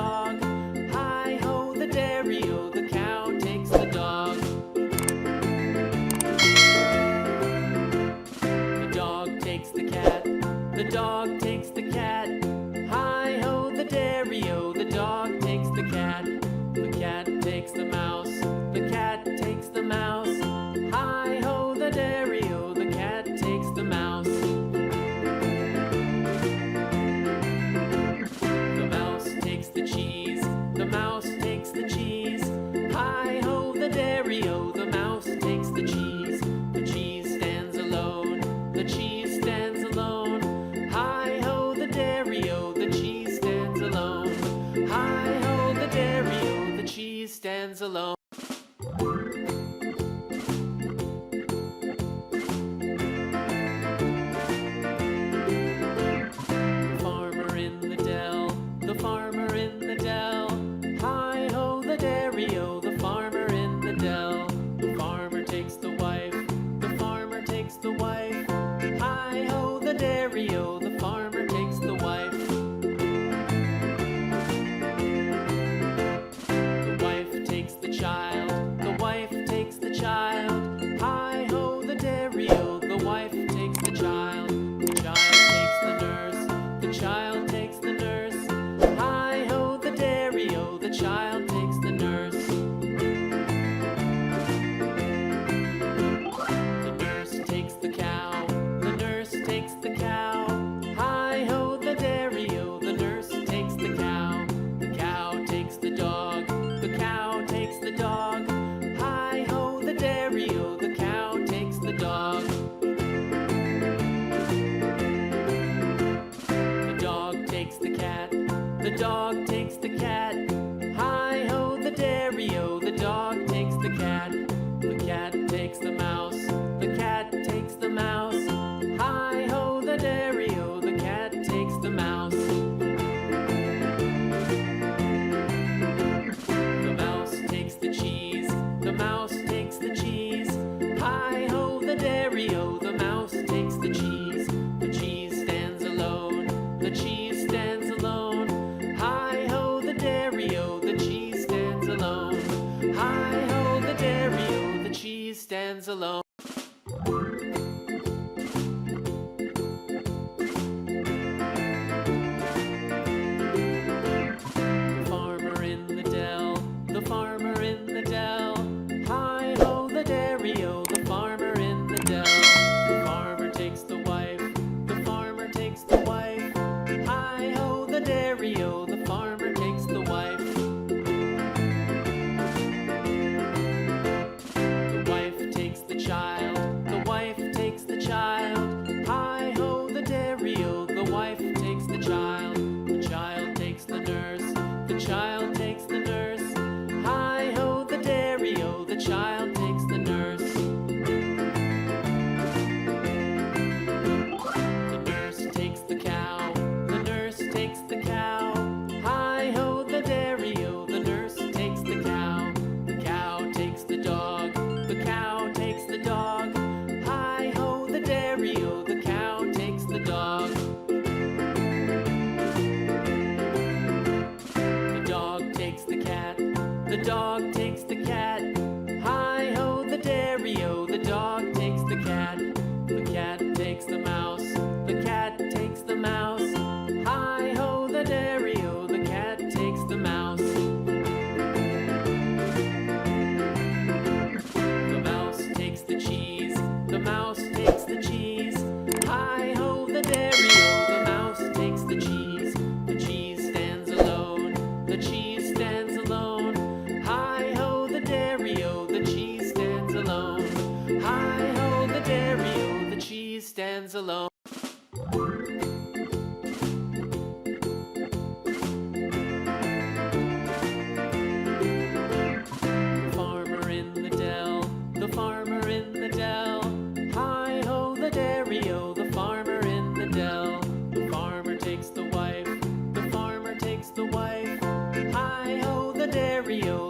dog. Hi-ho, the dairy-o, the cow takes the dog. The dog takes the cat. The dog takes the cat. Hi-ho, the dairy-o, the dog takes the cat. The cat takes the mouse. The cat takes the mouse. Hi-ho, the dairy-o, the cat takes the mouse. The mouse takes the cheese. The mouse takes the cheese. Hi-ho, the dairy-o, the mouse takes the cheese. The cheese stands alone. The cheese stands alone. Hi-ho, the dairy-o, the cheese stands alone. Hi-ho, the dairy-o, the cheese stands alone. The farmer in the dell. The farmer in the dell. Hi-ho, the dairy-o, the farmer in the dell. The farmer takes the wife. The farmer takes the wife. Hi-ho, the dairy-o, the farmer takes the wife. The wife takes the child. The wife takes the child. Hi-ho, the dairy-o, the wife takes the child. The child takes the nurse. The child takes the nurse. Hi-ho, the dairy-o, the child takes the nurse. The nurse takes the cow. The nurse takes the cow. Hi-ho, the dairy-o, the nurse takes the cow. The cow takes the dog. The cow takes the dog. Hi-ho, the dairy-o, the cow takes the dog. The dog takes the cat. The dog takes the cat. Hi-ho, the dairy-o, the dog takes the cat. The cat takes the mouse. The cat takes the mouse. Hi-ho, the dairy-o, the cat takes the mouse. The mouse takes the cheese. The mouse takes the cheese. Hi-ho, the dairy-o, the mouse takes the cheese. The cheese stands alone. The cheese stands alone. Hi-ho, the dairy-o, the cheese stands alone. Hi-ho, the dairy-o, the cheese stands alone. The farmer in the dell. The farmer in the dell. Hi-ho, the dairy-o, the farmer in the dell. The farmer takes the wife. The farmer takes the wife. Hi-ho, the dairy-o, the farmer takes the wife. The wife takes the child. The wife takes the child. Hi-ho, the dairy-o, the wife takes the child. The child takes the nurse. The child takes the nurse. Hi-ho, the dairy-o, the child takes the nurse. The nurse takes the cow. The nurse takes the cow. Hi-ho, the dairy-o, the nurse takes the cow. The cow takes the dog. The cow takes the dog. Hi-ho, the dairy-o, the cow takes the dog. The dog takes the cat. The dog takes the cat. Hi-ho, the dairy-o, the dog takes the cat. The cat takes the mouse. The cat takes the mouse. Hi-ho, the dairy-o, the cat takes the mouse. The mouse takes the cheese. The mouse takes the cheese. Hi-ho, the dairy-o, the mouse takes the cheese. The cheese stands alone. The cheese stands alone. Hi-ho, the dairy-o, the cheese stands alone. Hi-ho, the dairy-o, the cheese stands alone. The farmer in the dell. The farmer in the dell. Hi-ho, the dairy-o, the farmer in the dell. The farmer takes the wife. The farmer takes the wife. Hi-ho, the dairy-o,